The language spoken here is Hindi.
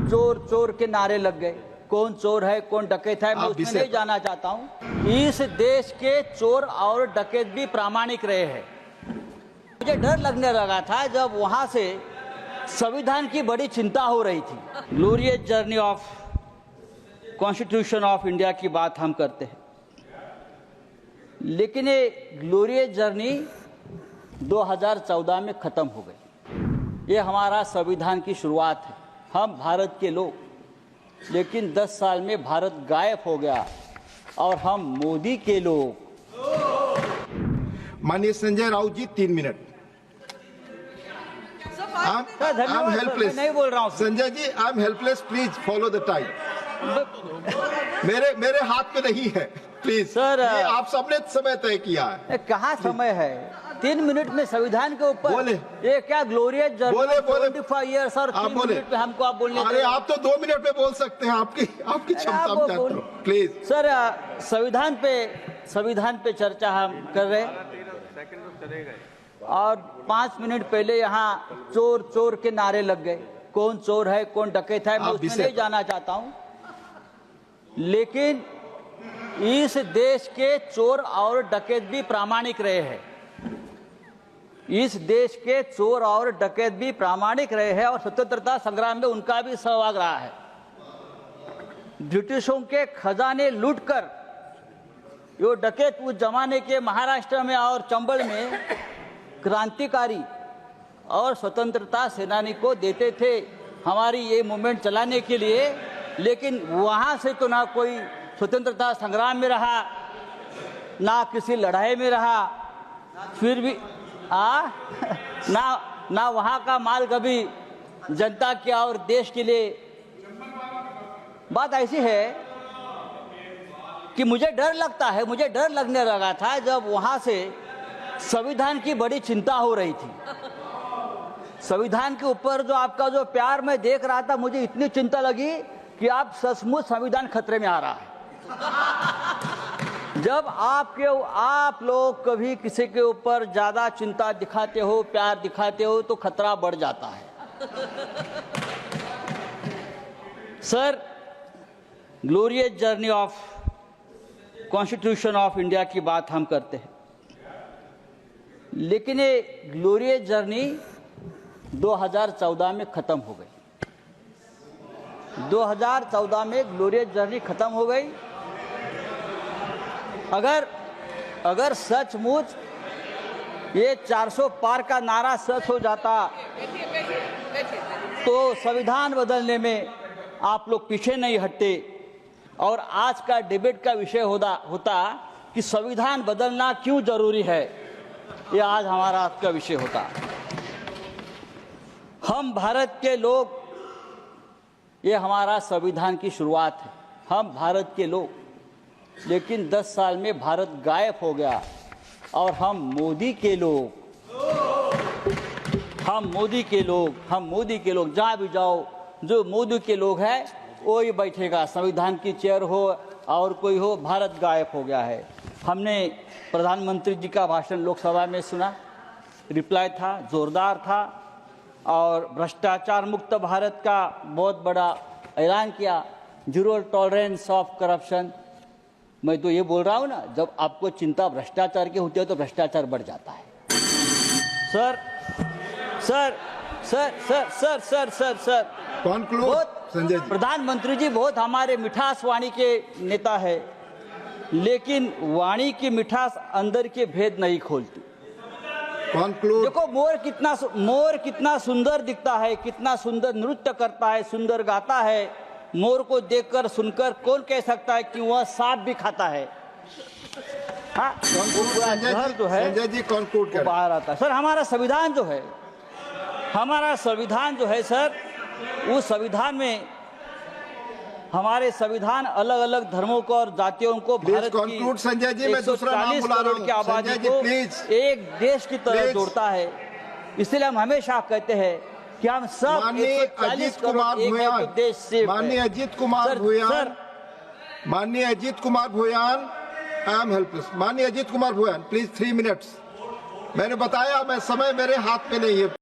चोर चोर के नारे लग गए। कौन चोर है कौन डकैत है मैं उसमें नहीं जाना चाहता हूँ। इस देश के चोर और डकैत भी प्रामाणिक रहे हैं। मुझे डर लगने लगा था जब वहां से संविधान की बड़ी चिंता हो रही थी। Glorious journey of constitution of India की बात हम करते हैं, लेकिन ये ग्लोरियस जर्नी 2014 में खत्म हो गई। ये हमारा संविधान की शुरुआत है। हम भारत के लोग, लेकिन 10 साल में भारत गायब हो गया और हम मोदी के लोग। माननीय संजय राउत जी 3 मिनट। I'm helpless. नहीं बोल रहा हूँ Sanjay ji, I am helpless, please follow the time. मेरे हाथ में नहीं है, प्लीज सर। ये आप सबने समय तय किया है। कहाँ समय है? 3 मिनट में संविधान के ऊपर बोले। ये क्या ग्लोरियस जर्नी? बोले 25 ईयर्स और 3 मिनट में हमको आप बोलने। अरे आप तो 2 मिनट में बोल सकते हैं, आपकी क्षमता में जानता हूं। प्लीज सर, संविधान पे चर्चा हम कर रहे हैं और 5 मिनट पहले यहाँ चोर चोर के नारे लग गए। कौन चोर है कौन डकैत है मैं उसमें नहीं जाना चाहता हूँ, लेकिन इस देश के चोर और डकैत भी प्रामाणिक रहे हैं। इस देश के चोर और डकैत भी प्रामाणिक रहे हैं और स्वतंत्रता संग्राम में उनका भी सहभाग रहा है। ब्रिटिशों के खजाने लूटकर यो डकैत उस जमाने के महाराष्ट्र में और चंबल में क्रांतिकारी और स्वतंत्रता सेनानी को देते थे हमारी ये मूवमेंट चलाने के लिए, लेकिन वहाँ से तो ना कोई स्वतंत्रता संग्राम में रहा ना किसी लड़ाई में रहा, फिर भी ना वहाँ का माल कभी जनता के और देश के लिए। बात ऐसी है कि मुझे डर लगने लगा था जब वहाँ से संविधान की बड़ी चिंता हो रही थी। संविधान के ऊपर जो आपका जो प्यार मैं देख रहा था, मुझे इतनी चिंता लगी कि आप सचमुच संविधान खतरे में आ रहा है। जब आप लोग कभी किसी के ऊपर ज्यादा चिंता दिखाते हो, प्यार दिखाते हो, तो खतरा बढ़ जाता है। Sir, glorious journey of constitution of India की बात हम करते हैं, लेकिन ये ग्लोरियस जर्नी 2014 में खत्म हो गई। 2014 में ग्लोरियस जर्नी खत्म हो गई। अगर सचमुच ये 400 पार का नारा सच हो जाता तो संविधान बदलने में आप लोग पीछे नहीं हटते और आज का डिबेट का विषय होता कि संविधान बदलना क्यों जरूरी है। ये आज हमारा आज का विषय होता। हम भारत के लोग, ये हमारा संविधान की शुरुआत है। हम भारत के लोग, लेकिन 10 साल में भारत गायब हो गया और हम मोदी के लोग जहाँ भी जाओ, जो मोदी के लोग हैं वो ही बैठेगा। संविधान की चेयर हो और कोई हो, भारत गायब हो गया है। हमने प्रधानमंत्री जी का भाषण लोकसभा में सुना, रिप्लाई था, जोरदार था और भ्रष्टाचार मुक्त भारत का बहुत बड़ा ऐलान किया, 0 टॉलरेंस ऑफ करप्शन। मैं तो ये बोल रहा हूँ ना, जब आपको चिंता भ्रष्टाचार की होती है तो भ्रष्टाचार बढ़ जाता है। सर संजय जी, प्रधानमंत्री जी बहुत हमारे मिठास वाणी के नेता है, लेकिन वाणी की मिठास अंदर के भेद नहीं खोलती। देखो, मोर कितना सुंदर दिखता है, कितना सुंदर नृत्य करता है, सुंदर गाता है। मोर को देखकर सुनकर कौन कह सकता है कि वह सांप भी खाता है? हाँ, जो है संजय जी कंक्लूड कर बाहर आता है। सर, हमारा संविधान जो है सर, उस संविधान में हमारे संविधान अलग अलग धर्मों को और जातियों को, भारत की संजय जी, मैं दूसरा नाम बुला रहा हूं, की आबादी को एक देश की तरह जोड़ता है। इसलिए हम हमेशा कहते हैं कि हम सब माननीय अजीत कुमार भूयान, आई एम हेल्पलेस। माननीय अजीत कुमार भूयान, प्लीज 3 मिनट्स। मैंने बताया, मैं समय मेरे हाथ में नहीं है।